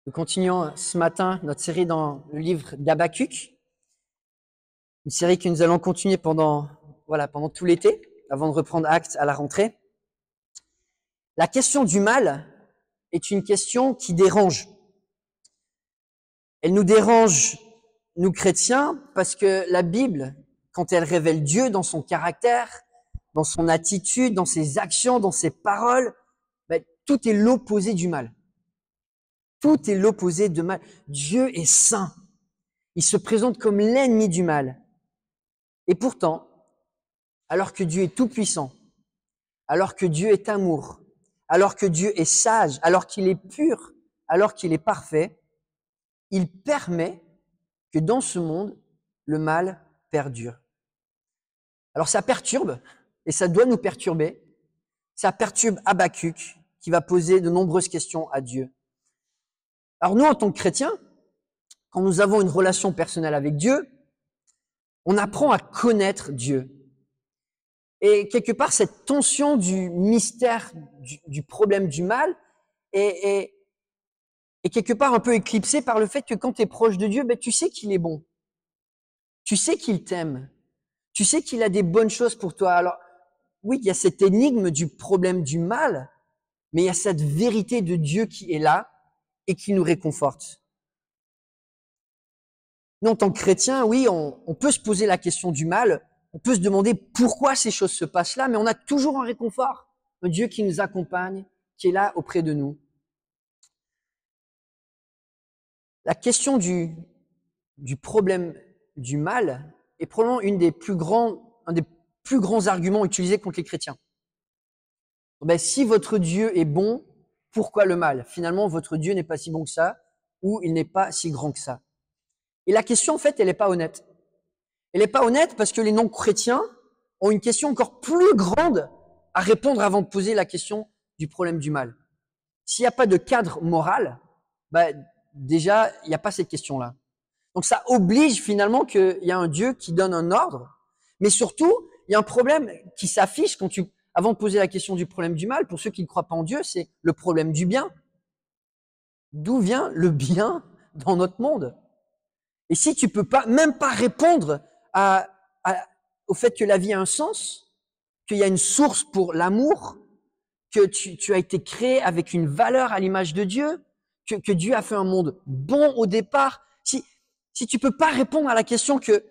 Nous continuons ce matin notre série dans le livre d'Habakkuk, une série que nous allons continuer pendant tout l'été, avant de reprendre acte à la rentrée. La question du mal est une question qui dérange. Elle nous dérange, nous chrétiens, parce que la Bible, quand elle révèle Dieu dans son caractère, dans son attitude, dans ses actions, dans ses paroles, tout est l'opposé du mal. Tout est l'opposé de mal. Dieu est saint. Il se présente comme l'ennemi du mal. Et pourtant, alors que Dieu est tout-puissant, alors que Dieu est amour, alors que Dieu est sage, alors qu'il est pur, alors qu'il est parfait, il permet que dans ce monde, le mal perdure. Alors ça perturbe, et ça doit nous perturber. Ça perturbe Habakkuk, qui va poser de nombreuses questions à Dieu. Alors nous, en tant que chrétiens, quand nous avons une relation personnelle avec Dieu, on apprend à connaître Dieu. Et quelque part, cette tension du mystère du problème du mal est quelque part un peu éclipsée par le fait que quand tu es proche de Dieu, tu sais qu'il est bon. Tu sais qu'il t'aime. Tu sais qu'il a des bonnes choses pour toi. Alors, oui, il y a cette énigme du problème du mal, mais il y a cette vérité de Dieu qui est là et qui nous réconforte. Nous, en tant que chrétiens, oui, on peut se poser la question du mal, on peut se demander pourquoi ces choses se passent là, mais on a toujours un réconfort, un Dieu qui nous accompagne, qui est là auprès de nous. La question du problème du mal est probablement un des plus grands arguments utilisés contre les chrétiens. Si votre Dieu est bon, pourquoi le mal? Finalement, votre Dieu n'est pas si bon que ça, ou il n'est pas si grand que ça. Et la question, en fait, elle n'est pas honnête. Elle n'est pas honnête parce que les non-chrétiens ont une question encore plus grande à répondre avant de poser la question du problème du mal. S'il n'y a pas de cadre moral, déjà, il n'y a pas cette question-là. Donc ça oblige finalement qu'il y a un Dieu qui donne un ordre, mais surtout, il y a un problème qui s'affiche avant de poser la question du problème du mal, pour ceux qui ne croient pas en Dieu, c'est le problème du bien. D'où vient le bien dans notre monde? Et si tu peux même pas répondre au fait que la vie a un sens, qu'il y a une source pour l'amour, que tu as été créé avec une valeur à l'image de Dieu, que Dieu a fait un monde bon au départ, si tu peux pas répondre à la question que,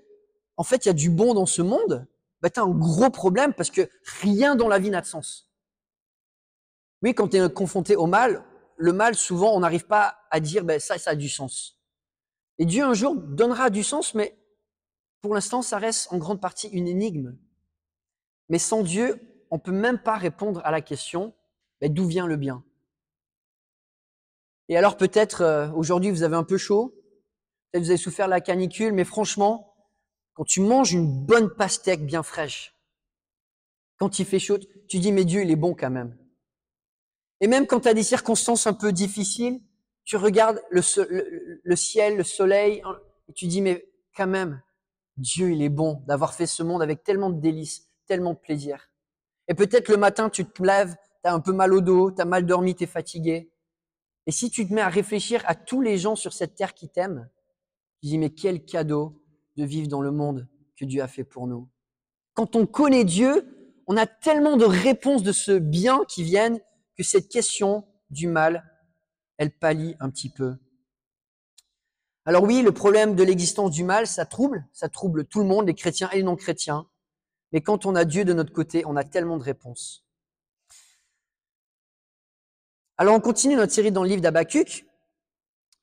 en fait, il y a du bon dans ce monde, tu as un gros problème parce que rien dans la vie n'a de sens. Oui, quand tu es confronté au mal, le mal, souvent, on n'arrive pas à dire, ça a du sens. Et Dieu, un jour, donnera du sens, mais pour l'instant, ça reste en grande partie une énigme. Mais sans Dieu, on peut même pas répondre à la question, d'où vient le bien? Et alors peut-être, aujourd'hui, vous avez un peu chaud, peut-être vous avez souffert de la canicule, mais franchement, quand tu manges une bonne pastèque bien fraîche, quand il fait chaud, tu dis, mais Dieu, il est bon quand même. Et même quand tu as des circonstances un peu difficiles, tu regardes le ciel, le soleil, et tu dis, mais quand même, Dieu, il est bon d'avoir fait ce monde avec tellement de délices, tellement de plaisir. Et peut-être le matin, tu te lèves, tu as un peu mal au dos, tu as mal dormi, tu es fatigué. Et si tu te mets à réfléchir à tous les gens sur cette terre qui t'aiment, tu dis, mais quel cadeau de vivre dans le monde que Dieu a fait pour nous. Quand on connaît Dieu, on a tellement de réponses de ce bien qui viennent que cette question du mal, elle pâlit un petit peu. Alors oui, le problème de l'existence du mal, ça trouble tout le monde, les chrétiens et les non-chrétiens. Mais quand on a Dieu de notre côté, on a tellement de réponses. Alors on continue notre série dans le livre d'Habakkuk.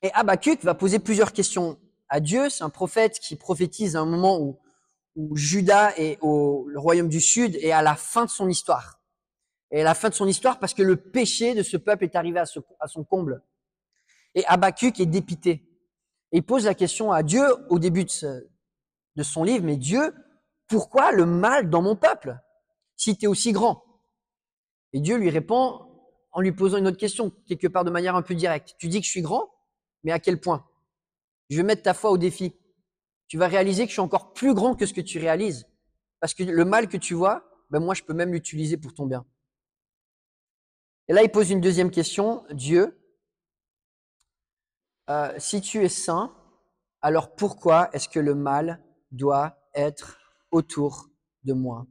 Et Habakkuk va poser plusieurs questions à Dieu. C'est un prophète qui prophétise à un moment où Juda est le royaume du Sud est à la fin de son histoire. Et à la fin de son histoire parce que le péché de ce peuple est arrivé à son comble. Et Habakkuk est dépité. Et il pose la question à Dieu au début de son livre, mais Dieu, pourquoi le mal dans mon peuple, si tu es aussi grand? Et Dieu lui répond en lui posant une autre question, quelque part de manière un peu directe. Tu dis que je suis grand, mais à quel point? Je vais mettre ta foi au défi. Tu vas réaliser que je suis encore plus grand que ce que tu réalises. Parce que le mal que tu vois, moi je peux même l'utiliser pour ton bien. Et là, il pose une deuxième question. Dieu, Si tu es saint, alors pourquoi est-ce que le mal doit être autour de moi?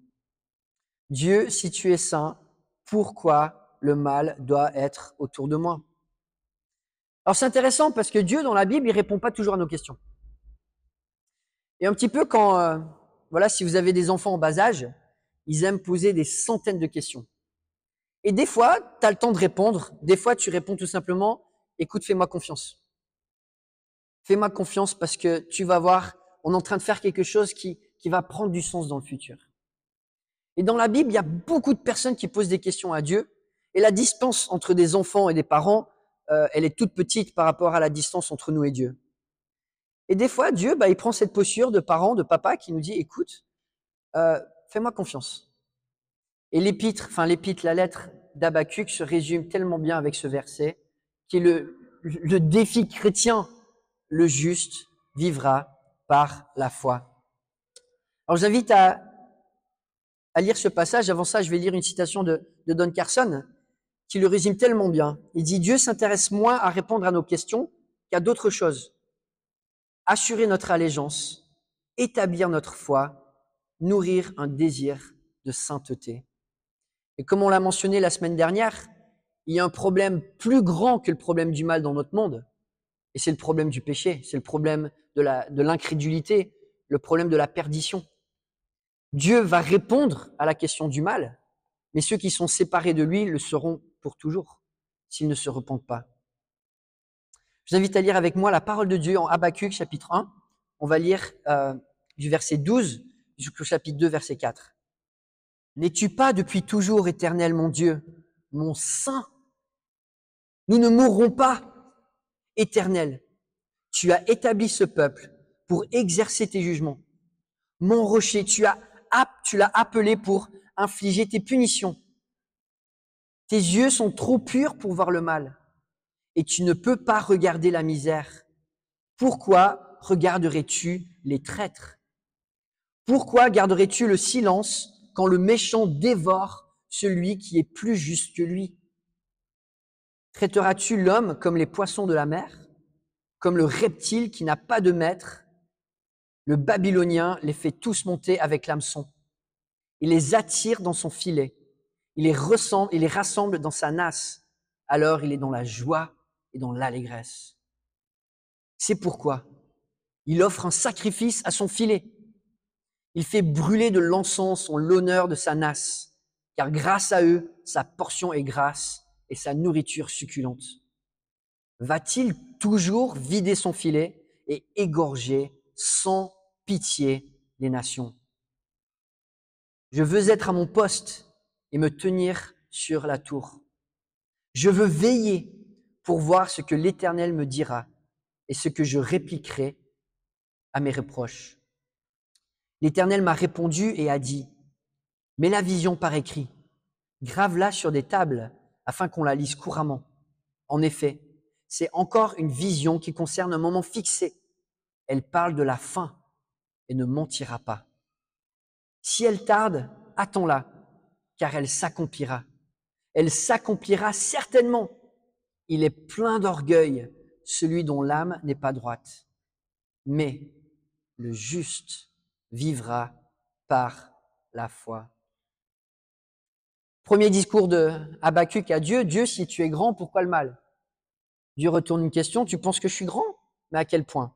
Dieu, si tu es saint, pourquoi le mal doit être autour de moi? Alors c'est intéressant parce que Dieu, dans la Bible, il répond pas toujours à nos questions. Et un petit peu quand, voilà, si vous avez des enfants en bas âge, ils aiment poser des centaines de questions. Et des fois, tu as le temps de répondre. Des fois, tu réponds tout simplement, écoute, fais-moi confiance. Fais-moi confiance parce que tu vas voir, on est en train de faire quelque chose qui va prendre du sens dans le futur. Et dans la Bible, il y a beaucoup de personnes qui posent des questions à Dieu. Et la distance entre des enfants et des parents, elle est toute petite par rapport à la distance entre nous et Dieu. Et des fois, Dieu, il prend cette posture de parent, de papa, qui nous dit, écoute, fais-moi confiance. Et l'épître, la lettre d'Habakkuk se résume tellement bien avec ce verset, qui est le défi chrétien. Le juste vivra par la foi. Alors j'invite à lire ce passage. Avant ça, je vais lire une citation de Don Carson, qui le résume tellement bien. Il dit « Dieu s'intéresse moins à répondre à nos questions qu'à d'autres choses. Assurer notre allégeance, établir notre foi, nourrir un désir de sainteté. » Et comme on l'a mentionné la semaine dernière, il y a un problème plus grand que le problème du mal dans notre monde. Et c'est le problème du péché, c'est le problème de l'incrédulité, le problème de la perdition. Dieu va répondre à la question du mal, mais ceux qui sont séparés de lui le seront pour toujours, s'ils ne se repentent pas. Je vous invite à lire avec moi la parole de Dieu en Habakkuk, chapitre 1. On va lire du verset 12 jusqu'au chapitre 2, verset 4. « N'es-tu pas depuis toujours, Éternel, mon Dieu, mon saint? Nous ne mourrons pas, Éternel. Tu as établi ce peuple pour exercer tes jugements. Mon rocher, tu l'as appelé pour infliger tes punitions. Tes yeux sont trop purs pour voir le mal, et tu ne peux pas regarder la misère. Pourquoi regarderais-tu les traîtres? Pourquoi garderais-tu le silence quand le méchant dévore celui qui est plus juste que lui? Traiteras-tu l'homme comme les poissons de la mer, comme le reptile qui n'a pas de maître? Le Babylonien les fait tous monter avec l'hameçon. Il les attire dans son filet. Il les rassemble dans sa nasse. Alors il est dans la joie et dans l'allégresse. C'est pourquoi il offre un sacrifice à son filet. Il fait brûler de l'encens en l'honneur de sa nasse, car grâce à eux, sa portion est grasse et sa nourriture succulente. Va-t-il toujours vider son filet et égorger sans pitié les nations? Je veux être à mon poste et me tenir sur la tour. Je veux veiller pour voir ce que l'Éternel me dira et ce que je répliquerai à mes reproches. L'Éternel m'a répondu et a dit, « Mets la vision par écrit, grave-la sur des tables afin qu'on la lise couramment. En effet, c'est encore une vision qui concerne un moment fixé. Elle parle de la fin et ne mentira pas. Si elle tarde, attends-la, car elle s'accomplira. Elle s'accomplira certainement. Il est plein d'orgueil, celui dont l'âme n'est pas droite. Mais le juste vivra par la foi. » Premier discours de Habakkuk à Dieu. Dieu, si tu es grand, pourquoi le mal? Dieu retourne une question. Tu penses que je suis grand? Mais à quel point?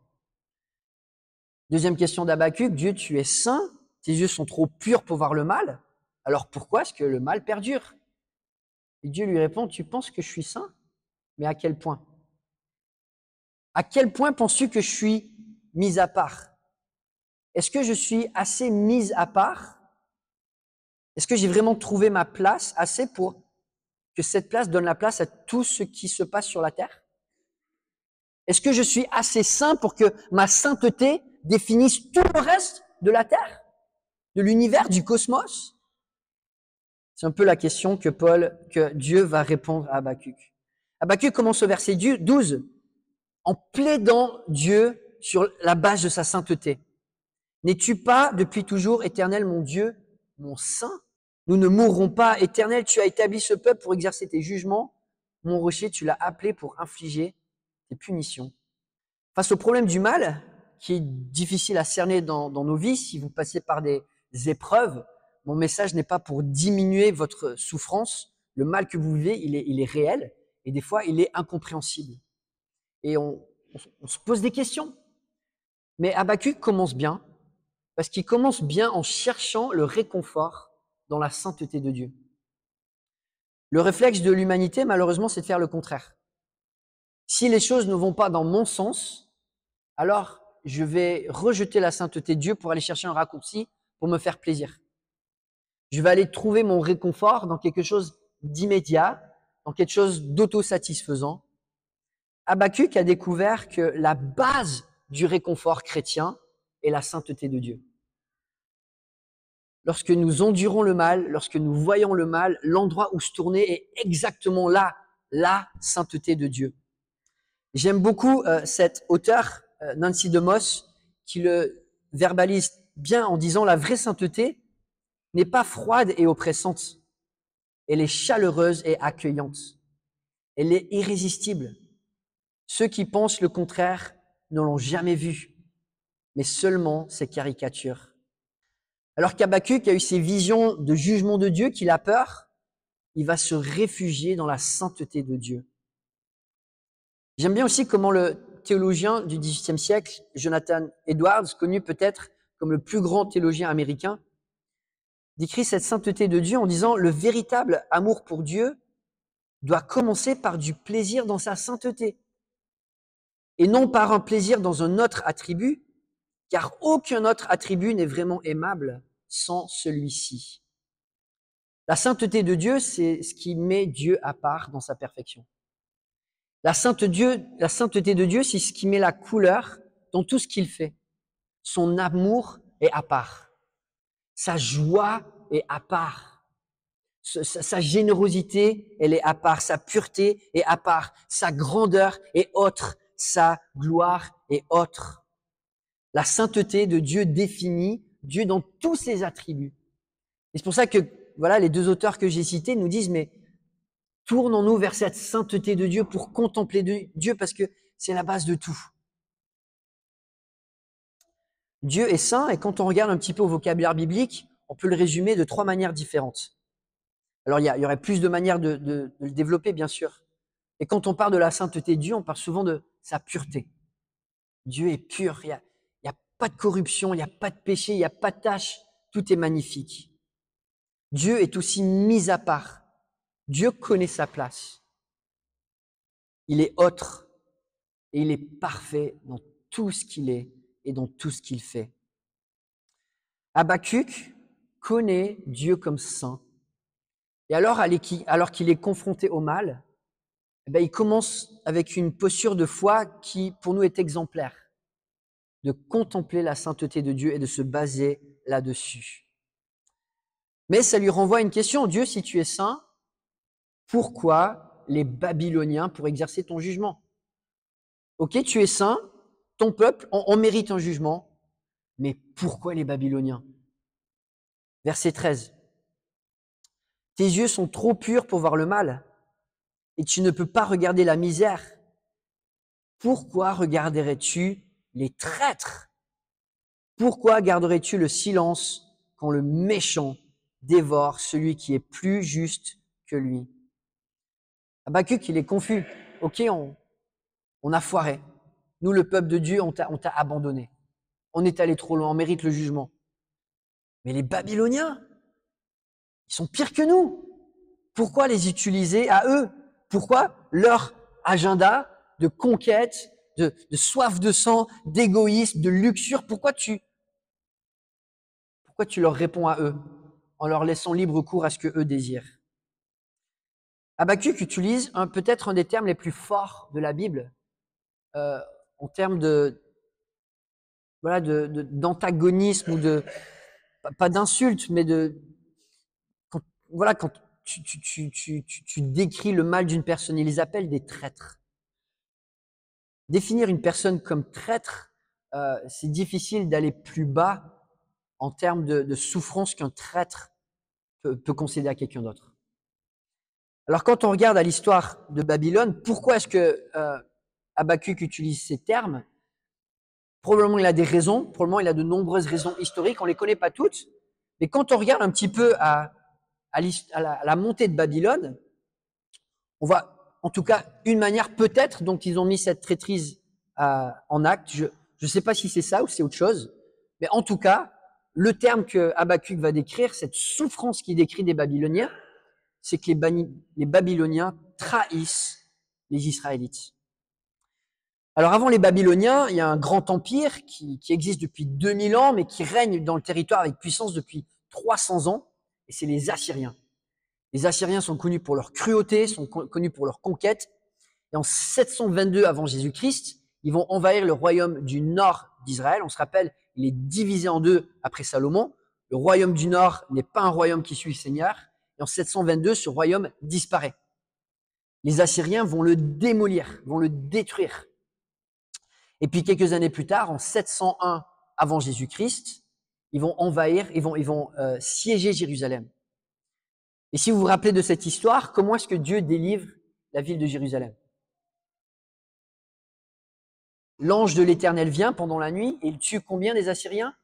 Deuxième question d'Habakkuk. Dieu, tu es saint. Tes yeux sont trop purs pour voir le mal. Alors pourquoi est-ce que le mal perdure? Et Dieu lui répond, tu penses que je suis saint? Mais à quel point? À quel point penses-tu que je suis mis à part? Est-ce que je suis assez mis à part? Est-ce que j'ai vraiment trouvé ma place assez pour que cette place donne la place à tout ce qui se passe sur la terre? Est-ce que je suis assez saint pour que ma sainteté définisse tout le reste de la terre, de l'univers, du cosmos? C'est un peu la question que Dieu va répondre à Habakkuk. Habakkuk commence au verset 12 en plaidant Dieu sur la base de sa sainteté. N'es-tu pas depuis toujours, Éternel, mon Dieu, mon saint? Nous ne mourrons pas. Éternel, tu as établi ce peuple pour exercer tes jugements. Mon rocher, tu l'as appelé pour infliger tes punitions. Face au problème du mal, qui est difficile à cerner dans nos vies, si vous passez par des épreuves, mon message n'est pas pour diminuer votre souffrance. Le mal que vous vivez, il est réel et des fois, il est incompréhensible. Et on se pose des questions. Mais Habakkuk commence bien, parce qu'il commence bien en cherchant le réconfort dans la sainteté de Dieu. Le réflexe de l'humanité, malheureusement, c'est de faire le contraire. Si les choses ne vont pas dans mon sens, alors je vais rejeter la sainteté de Dieu pour aller chercher un raccourci pour me faire plaisir. Je vais aller trouver mon réconfort dans quelque chose d'immédiat, dans quelque chose d'autosatisfaisant. Habakkuk a découvert que la base du réconfort chrétien est la sainteté de Dieu. Lorsque nous endurons le mal, lorsque nous voyons le mal, l'endroit où se tourner est exactement là, la sainteté de Dieu. J'aime beaucoup cet auteur, Nancy DeMoss, qui le verbalise bien en disant la vraie sainteté n'est pas froide et oppressante. Elle est chaleureuse et accueillante. Elle est irrésistible. Ceux qui pensent le contraire ne l'ont jamais vue, mais seulement ses caricatures. Alors qu'Habakkuk a eu ces visions de jugement de Dieu, qu'il a peur, il va se réfugier dans la sainteté de Dieu. J'aime bien aussi comment le théologien du XVIIIe siècle, Jonathan Edwards, connu peut-être comme le plus grand théologien américain, décrit cette sainteté de Dieu en disant « Le véritable amour pour Dieu doit commencer par du plaisir dans sa sainteté, et non par un plaisir dans un autre attribut, car aucun autre attribut n'est vraiment aimable sans celui-ci. » La sainteté de Dieu, c'est ce qui met Dieu à part dans sa perfection. La sainteté de Dieu, c'est ce qui met la couleur dans tout ce qu'il fait. Son amour est à part. Sa joie est à part. Sa générosité, elle est à part. Sa pureté est à part. Sa grandeur est autre. Sa gloire est autre. La sainteté de Dieu définit Dieu dans tous ses attributs. Et c'est pour ça que, voilà, les deux auteurs que j'ai cités nous disent, mais tournons-nous vers cette sainteté de Dieu pour contempler Dieu, parce que c'est la base de tout. Dieu est saint, et quand on regarde un petit peu au vocabulaire biblique, on peut le résumer de 3 manières différentes. Alors, il y aurait plus de manières de le développer, bien sûr. Et quand on parle de la sainteté de Dieu, on parle souvent de sa pureté. Dieu est pur, il y a pas de corruption, il n'y a pas de péché, il n'y a pas de tâche, tout est magnifique. Dieu est aussi mis à part. Dieu connaît sa place. Il est autre et il est parfait dans tout ce qu'il est et dans tout ce qu'il fait. Habakkuk connaît Dieu comme saint. Et alors qu'il est confronté au mal, il commence avec une posture de foi qui, pour nous, est exemplaire, de contempler la sainteté de Dieu et de se baser là-dessus. Mais ça lui renvoie à une question. Dieu, si tu es saint, pourquoi les Babyloniens pour exercer ton jugement? Ok, tu es saint, ton peuple, on mérite un jugement, mais pourquoi les Babyloniens? Verset 13. Tes yeux sont trop purs pour voir le mal, et tu ne peux pas regarder la misère. Pourquoi regarderais-tu les traîtres? Pourquoi garderais-tu le silence quand le méchant dévore celui qui est plus juste que lui? Habakkuk, il est confus. Ok, on a foiré. Nous, le peuple de Dieu, on t'a abandonné. On est allé trop loin, on mérite le jugement. Mais les Babyloniens, ils sont pires que nous. Pourquoi les utiliser à eux? Pourquoi leur agenda de conquête, de soif de sang, d'égoïsme, de luxure, pourquoi tu leur réponds à eux en leur laissant libre cours à ce que eux désirent? Habakkuk utilise peut-être un des termes les plus forts de la Bible en termes d'antagonisme ou pas d'insulte, mais quand tu décris le mal d'une personne, ils les appellent des traîtres. Définir une personne comme traître, c'est difficile d'aller plus bas en termes de souffrance qu'un traître peut concéder à quelqu'un d'autre. Alors quand on regarde à l'histoire de Babylone, pourquoi est-ce que Habakkuk utilise ces termes? Probablement il a des raisons, probablement il a de nombreuses raisons historiques, on les connaît pas toutes, mais quand on regarde un petit peu à la montée de Babylone, on voit en tout cas une manière peut-être dont ils ont mis cette traîtrise en acte. Je ne sais pas si c'est ça ou c'est autre chose, mais en tout cas, le terme que Habakkuk va décrire, cette souffrance qu'il décrit des Babyloniens, c'est que les Babyloniens trahissent les Israélites. Alors avant les Babyloniens, il y a un grand empire qui existe depuis 2000 ans, mais qui règne dans le territoire avec puissance depuis 300 ans, et c'est les Assyriens. Les Assyriens sont connus pour leur cruauté, sont connus pour leur conquête, et en 722 avant Jésus-Christ, ils vont envahir le royaume du nord d'Israël. On se rappelle, il est divisé en deux après Salomon. Le royaume du nord n'est pas un royaume qui suit le Seigneur, et en 722, ce royaume disparaît. Les Assyriens vont le démolir, vont le détruire. Et puis quelques années plus tard, en 701 avant Jésus-Christ, ils vont envahir, ils vont siéger Jérusalem. Et si vous vous rappelez de cette histoire, comment est-ce que Dieu délivre la ville de Jérusalem? L'ange de l'Éternel vient pendant la nuit et il tue combien des Assyriens?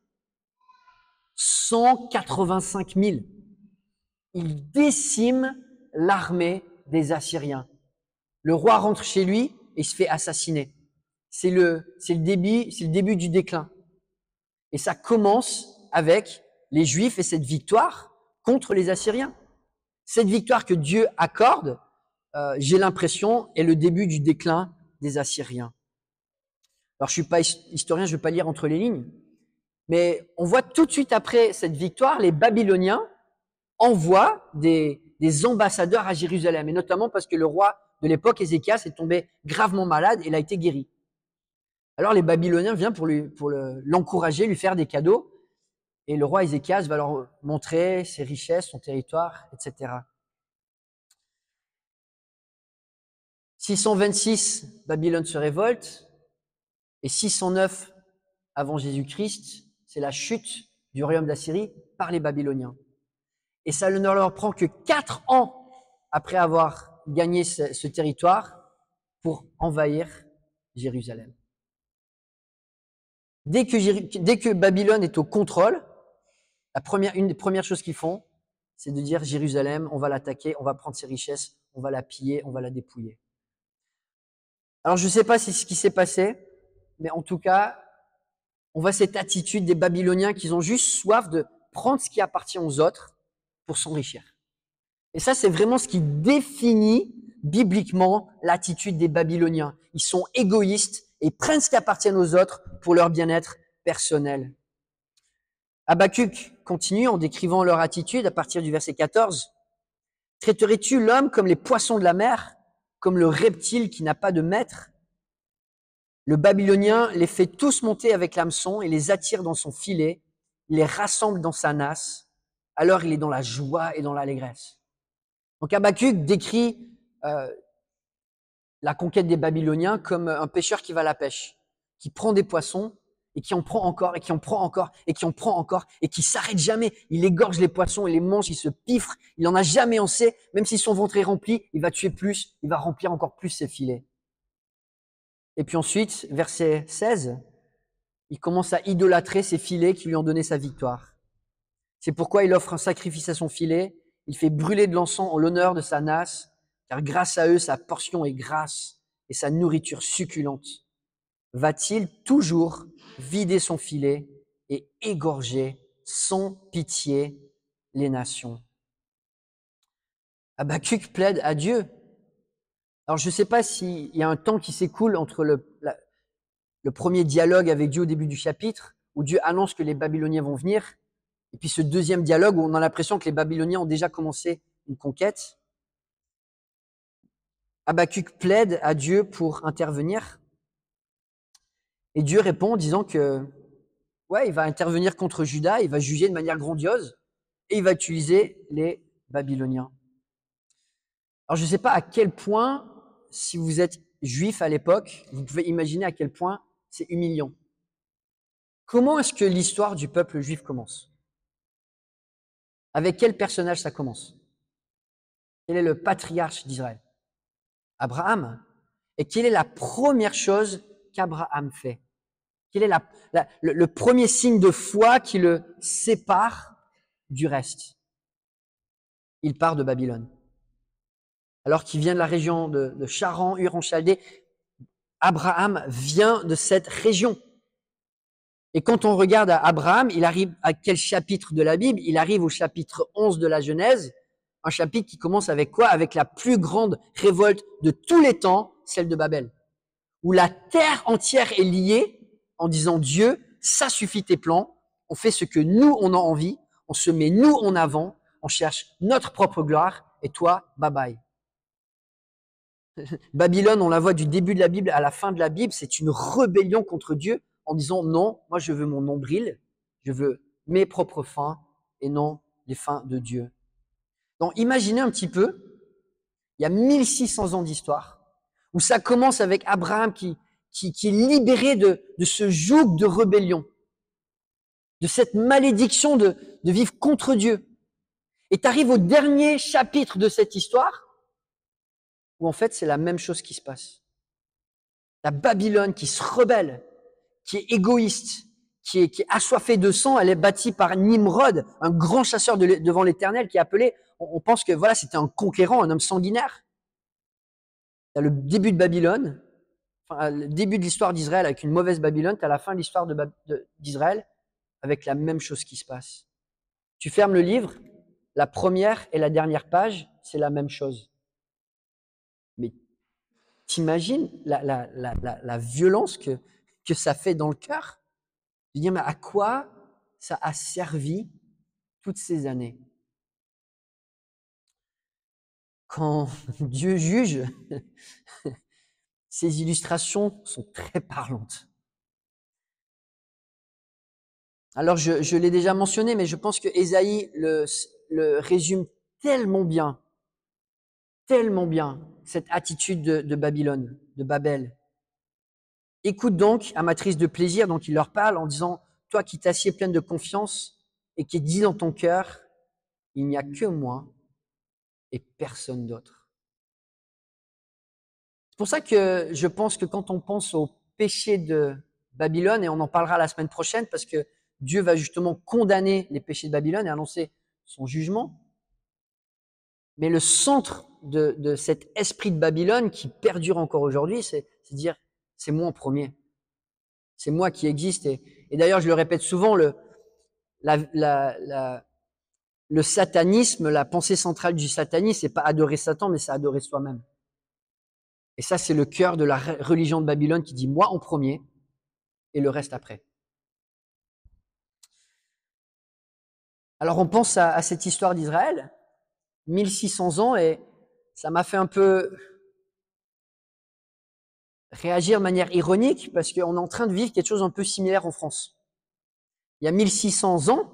185 000. Il décime l'armée des Assyriens. Le roi rentre chez lui et se fait assassiner. C'est le début du déclin. Et ça commence avec les Juifs et cette victoire contre les Assyriens. Cette victoire que Dieu accorde, j'ai l'impression, est le début du déclin des Assyriens. Alors, je suis pas historien, je ne vais pas lire entre les lignes, mais on voit tout de suite après cette victoire, les Babyloniens envoient des ambassadeurs à Jérusalem, et notamment parce que le roi de l'époque, Ézéchias, est tombé gravement malade et il a été guéri. Alors les Babyloniens viennent pour l'encourager, lui faire des cadeaux, et le roi Ézéchias va leur montrer ses richesses, son territoire, etc. 626, Babylone se révolte, et 609 avant Jésus-Christ, c'est la chute du royaume d'Assyrie par les Babyloniens. Et ça ne leur prend que 4 ans après avoir gagné ce territoire pour envahir Jérusalem. Dès que Babylone est au contrôle, une des premières choses qu'ils font, c'est de dire Jérusalem, on va l'attaquer, on va prendre ses richesses, on va la piller, on va la dépouiller. Alors je ne sais pas si c'est ce qui s'est passé, mais en tout cas, on voit cette attitude des Babyloniens qui ont juste soif de prendre ce qui appartient aux autres pour s'enrichir. Et ça, c'est vraiment ce qui définit bibliquement l'attitude des Babyloniens. Ils sont égoïstes et prennent ce qui appartient aux autres pour leur bien-être personnel. Habakkuk continue en décrivant leur attitude à partir du verset 14. « Traiterais-tu l'homme comme les poissons de la mer, comme le reptile qui n'a pas de maître ? Le Babylonien les fait tous monter avec l'hameçon et les attire dans son filet, il les rassemble dans sa nasse, alors il est dans la joie et dans l'allégresse. » Donc Habakkuk décrit la conquête des Babyloniens comme un pêcheur qui va à la pêche, qui prend des poissons et qui en prend encore, et qui en prend encore, et qui en prend encore, et qui s'arrête jamais. Il égorge les poissons, il les mange, il se piffre, il n'en a jamais assez, même si son ventre est rempli, il va tuer plus, il va remplir encore plus ses filets. Et puis ensuite, verset 16, il commence à idolâtrer ses filets qui lui ont donné sa victoire. C'est pourquoi il offre un sacrifice à son filet, il fait brûler de l'encens en l'honneur de sa nasse, car grâce à eux, sa portion est grasse et sa nourriture succulente. Va-t-il toujours vider son filet et égorger sans pitié les nations? Habakkuk plaide à Dieu. Alors je ne sais pas s'il y a un temps qui s'écoule entre le premier dialogue avec Dieu au début du chapitre, où Dieu annonce que les Babyloniens vont venir, et puis ce deuxième dialogue où on a l'impression que les Babyloniens ont déjà commencé une conquête. Habakkuk plaide à Dieu pour intervenir. Et Dieu répond en disant que, ouais, il va intervenir contre Juda, il va juger de manière grandiose, et il va utiliser les Babyloniens. Alors je ne sais pas à quel point, si vous êtes juif à l'époque, vous pouvez imaginer à quel point c'est humiliant. Comment est-ce que l'histoire du peuple juif commence? Avec quel personnage ça commence? Quel est le patriarche d'Israël? Abraham. Et quelle est la première chose qu'Abraham fait? Quel est le premier signe de foi qui le sépare du reste? Il part de Babylone. Alors qu'il vient de la région de Charan, Ur en Chaldée, Abraham vient de cette région. Et quand on regarde à Abraham, il arrive à quel chapitre de la Bible? Il arrive au chapitre 11 de la Genèse, un chapitre qui commence avec quoi? Avec la plus grande révolte de tous les temps, celle de Babel, où la terre entière est liée en disant Dieu, ça suffit tes plans, on fait ce que nous on a envie, on se met nous en avant, on cherche notre propre gloire, et toi, bye bye. Babylone, on la voit du début de la Bible à la fin de la Bible, c'est une rébellion contre Dieu en disant non, moi je veux mon nombril, je veux mes propres fins et non les fins de Dieu. Donc imaginez un petit peu, il y a 1600 ans d'histoire, où ça commence avec Abraham qui est libéré de ce joug de rébellion, de cette malédiction de vivre contre Dieu. Et tu arrives au dernier chapitre de cette histoire, où en fait c'est la même chose qui se passe. La Babylone qui se rebelle, qui est égoïste, qui est assoiffée de sang, elle est bâtie par Nimrod, un grand chasseur devant l'Éternel qui est appelé, on pense que voilà, c'était un conquérant, un homme sanguinaire. Tu as le début de Babylone, enfin, le début de l'histoire d'Israël avec une mauvaise Babylone, tu as la fin de l'histoire d'Israël avec la même chose qui se passe. Tu fermes le livre, la première et la dernière page, c'est la même chose. Mais t'imagines la violence que ça fait dans le cœur? De dire, mais à quoi ça a servi toutes ces années? Quand Dieu juge, ces illustrations sont très parlantes. Alors, je l'ai déjà mentionné, mais je pense que Ésaïe le résume tellement bien, cette attitude de Babylone, de Babel. Écoute donc, amatrice de plaisir, donc il leur parle en disant, toi qui t'assieds pleine de confiance et qui dis dans ton cœur, il n'y a que moi et personne d'autre. C'est pour ça que je pense que quand on pense au péché de Babylone, et on en parlera la semaine prochaine, parce que Dieu va justement condamner les péchés de Babylone et annoncer son jugement, mais le centre de cet esprit de Babylone qui perdure encore aujourd'hui, c'est dire, c'est moi en premier. C'est moi qui existe. Et d'ailleurs, je le répète souvent, le satanisme, la pensée centrale du satanisme, c'est pas adorer Satan, mais c'est adorer soi-même. Et ça, c'est le cœur de la religion de Babylone qui dit moi en premier et le reste après. Alors on pense à cette histoire d'Israël, 1600 ans, et ça m'a fait un peu réagir de manière ironique parce qu'on est en train de vivre quelque chose un peu similaire en France. Il y a 1600 ans,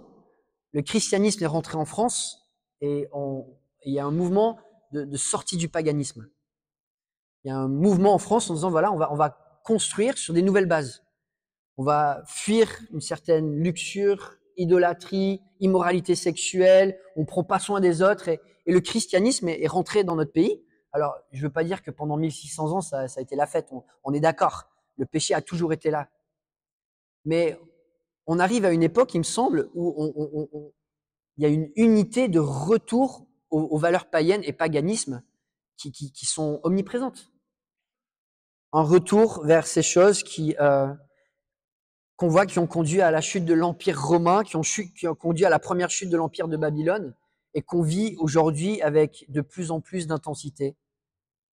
le christianisme est rentré en France et il y a un mouvement de sortie du paganisme. Il y a un mouvement en France en disant voilà, on va construire sur des nouvelles bases. On va fuir une certaine luxure, idolâtrie, immoralité sexuelle, on prend pas soin des autres et le christianisme est rentré dans notre pays. Alors, je veux pas dire que pendant 1600 ans, ça a été la fête, on est d'accord. Le péché a toujours été là. Mais on arrive à une époque, il me semble, où il y a une unité de retour aux valeurs païennes et paganisme qui sont omniprésentes. Un retour vers ces choses qu'on voit qui ont conduit à la chute de l'Empire romain, qui ont conduit à la première chute de l'Empire de Babylone, et qu'on vit aujourd'hui avec de plus en plus d'intensité.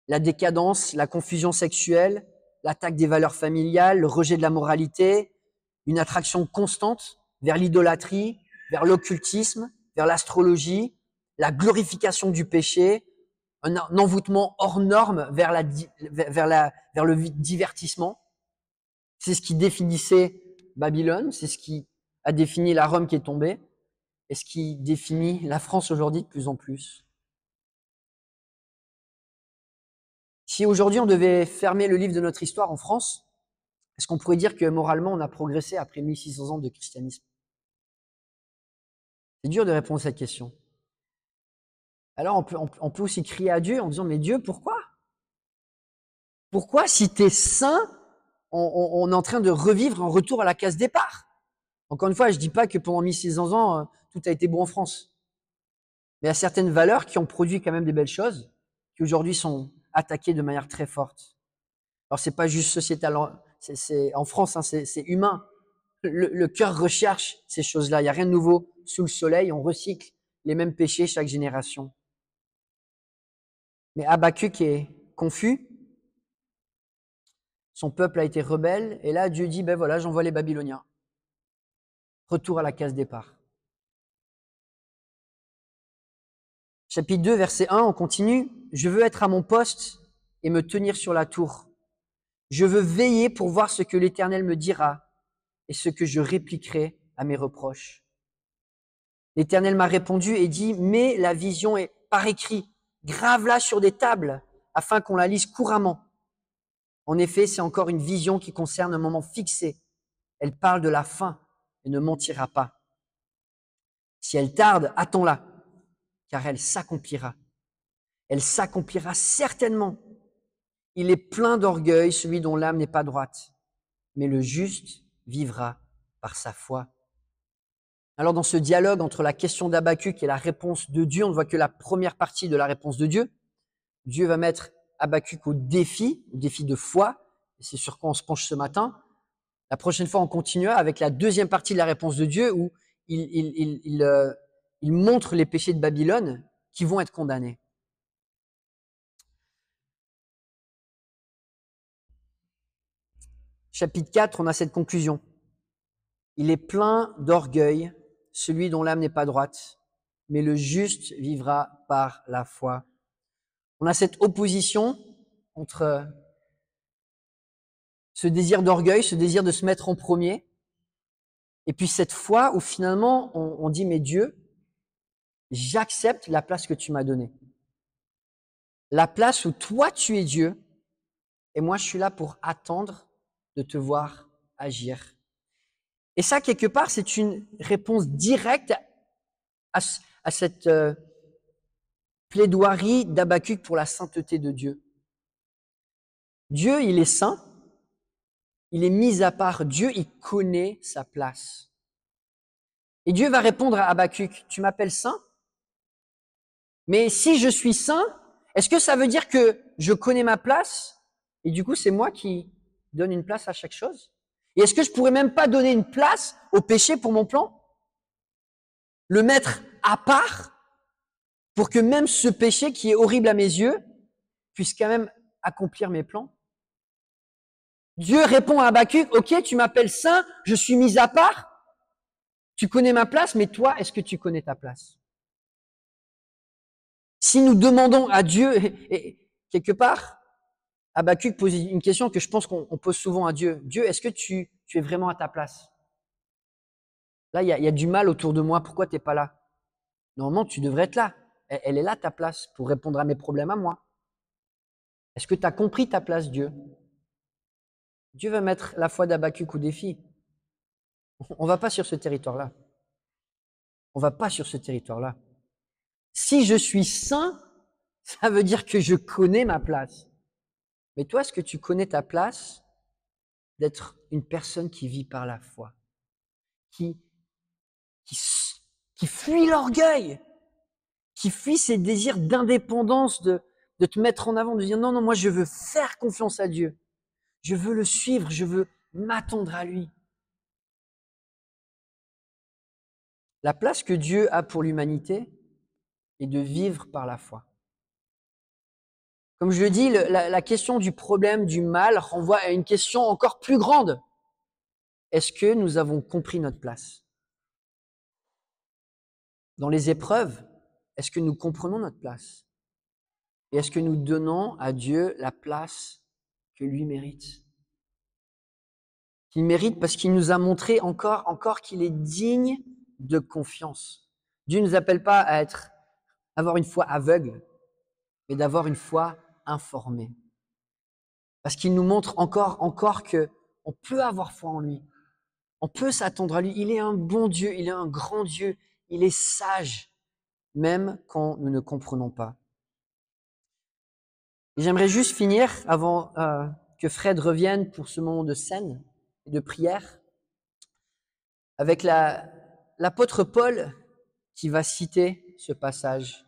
La décadence, la confusion sexuelle, l'attaque des valeurs familiales, le rejet de la moralité, une attraction constante vers l'idolâtrie, vers l'occultisme, vers l'astrologie, la glorification du péché, un envoûtement hors norme vers le divertissement. C'est ce qui définissait Babylone, c'est ce qui a défini la Rome qui est tombée, et ce qui définit la France aujourd'hui de plus en plus. Si aujourd'hui on devait fermer le livre de notre histoire en France, est-ce qu'on pourrait dire que moralement on a progressé après 1600 ans de christianisme? C'est dur de répondre à cette question. Alors on peut aussi crier à Dieu en disant mais Dieu, pourquoi? Pourquoi si tu es saint, on est en train de revivre un retour à la case départ. Encore une fois, je dis pas que pendant 1600 ans, tout a été beau en France. Mais il y a certaines valeurs qui ont produit quand même des belles choses, qui aujourd'hui sont attaquées de manière très forte. Alors c'est pas juste sociétal, c'est en France, hein, c'est humain. Le cœur recherche ces choses-là. Il n'y a rien de nouveau sous le soleil. On recycle les mêmes péchés chaque génération. Mais Habakkuk est confus. Son peuple a été rebelle. Et là, Dieu dit, ben voilà, j'envoie les Babyloniens. Retour à la case départ. Chapitre 2, verset 1, on continue. Je veux être à mon poste et me tenir sur la tour. Je veux veiller pour voir ce que l'Éternel me dira et ce que je répliquerai à mes reproches. L'Éternel m'a répondu et dit, mets la vision par écrit, grave-la sur des tables, afin qu'on la lise couramment. En effet, c'est encore une vision qui concerne un moment fixé. Elle parle de la fin et ne mentira pas. Si elle tarde, attends-la, car elle s'accomplira. Elle s'accomplira certainement. Il est plein d'orgueil, celui dont l'âme n'est pas droite, mais le juste vivra par sa foi. Alors dans ce dialogue entre la question d'Habakkuk et la réponse de Dieu, on ne voit que la première partie de la réponse de Dieu. Dieu va mettre Habakkuk au défi de foi, et c'est sur quoi on se penche ce matin. La prochaine fois, on continuera avec la deuxième partie de la réponse de Dieu où il montre les péchés de Babylone qui vont être condamnés. Chapitre 4, on a cette conclusion. Il est plein d'orgueil, celui dont l'âme n'est pas droite, mais le juste vivra par la foi. On a cette opposition entre ce désir d'orgueil, ce désir de se mettre en premier, et puis cette foi où finalement on dit, mais Dieu, j'accepte la place que tu m'as donnée. La place où toi tu es Dieu, et moi je suis là pour attendre de te voir agir. Et ça, quelque part, c'est une réponse directe à cette plaidoirie d'Habakkuk pour la sainteté de Dieu. Dieu, il est saint, il est mis à part. Dieu, il connaît sa place. Et Dieu va répondre à Habakkuk, tu m'appelles saint, mais si je suis saint, est-ce que ça veut dire que je connais ma place et du coup c'est moi qui donne une place à chaque chose? Et est-ce que je pourrais même pas donner une place au péché pour mon plan? Le mettre à part pour que même ce péché qui est horrible à mes yeux puisse quand même accomplir mes plans? Dieu répond à Habakkuk, ok, tu m'appelles saint, je suis mis à part, tu connais ma place, mais toi, est-ce que tu connais ta place? Si nous demandons à Dieu, et quelque part, Habakkuk pose une question que je pense qu'on pose souvent à Dieu. Dieu, est-ce que tu es vraiment à ta place? Là, il y a du mal autour de moi, pourquoi tu n'es pas là? Normalement, tu devrais être là. Elle est là, ta place, pour répondre à mes problèmes à moi. Est-ce que tu as compris ta place, Dieu? Dieu va mettre la foi d'Habakkuk au défi. On va pas sur ce territoire-là. On va pas sur ce territoire-là. Si je suis saint, ça veut dire que je connais ma place. Mais toi, est-ce que tu connais ta place d'être une personne qui vit par la foi, qui fuit l'orgueil, qui fuit ses désirs d'indépendance, de te mettre en avant, de dire non, non, moi je veux faire confiance à Dieu, je veux le suivre, je veux m'attendre à lui. La place que Dieu a pour l'humanité est de vivre par la foi. Comme je le dis, la question du problème du mal renvoie à une question encore plus grande. Est-ce que nous avons compris notre place? Dans les épreuves, est-ce que nous comprenons notre place? Et est-ce que nous donnons à Dieu la place que lui mérite? Qu'il mérite parce qu'il nous a montré encore qu'il est digne de confiance. Dieu ne nous appelle pas à avoir une foi aveugle, mais d'avoir une foi informée. Parce qu'il nous montre encore que on peut avoir foi en lui. On peut s'attendre à lui. Il est un bon Dieu, il est un grand Dieu, il est sage, même quand nous ne comprenons pas. Et j'aimerais juste finir, avant que Fred revienne pour ce moment de scène et de prière avec l'apôtre Paul qui va citer ce passage.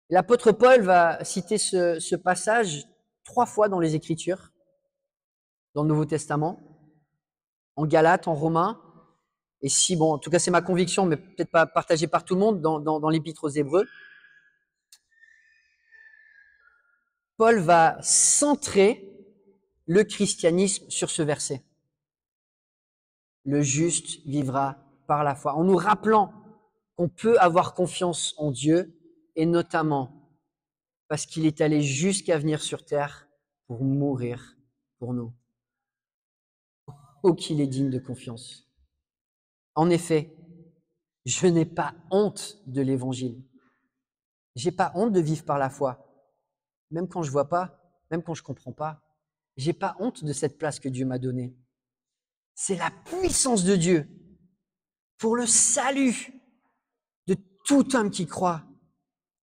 L'apôtre Paul va citer ce passage 3 fois dans les Écritures, dans le Nouveau Testament, en Galates, en Romains, et si, bon, en tout cas c'est ma conviction, mais peut-être pas partagée par tout le monde, dans l'Épître aux Hébreux. Paul va centrer le christianisme sur ce verset. Le juste vivra par la foi, en nous rappelant qu'on peut avoir confiance en Dieu, et notamment parce qu'il est allé jusqu'à venir sur terre pour mourir pour nous. Oh, qu'il est digne de confiance. En effet, je n'ai pas honte de l'évangile. J'ai pas honte de vivre par la foi. Même quand je vois pas, même quand je comprends pas. J'ai pas honte de cette place que Dieu m'a donnée. C'est la puissance de Dieu pour le salut de tout homme qui croit,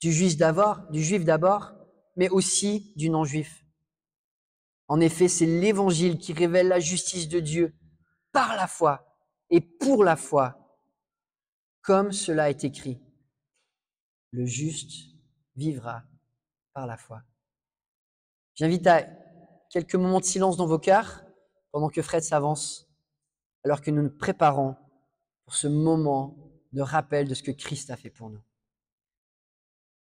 du juif d'abord, mais aussi du non-juif. En effet, c'est l'évangile qui révèle la justice de Dieu par la foi et pour la foi, comme cela est écrit. Le juste vivra par la foi. J'invite à quelques moments de silence dans vos cœurs pendant que Fred s'avance, alors que nous nous préparons pour ce moment de rappel de ce que Christ a fait pour nous.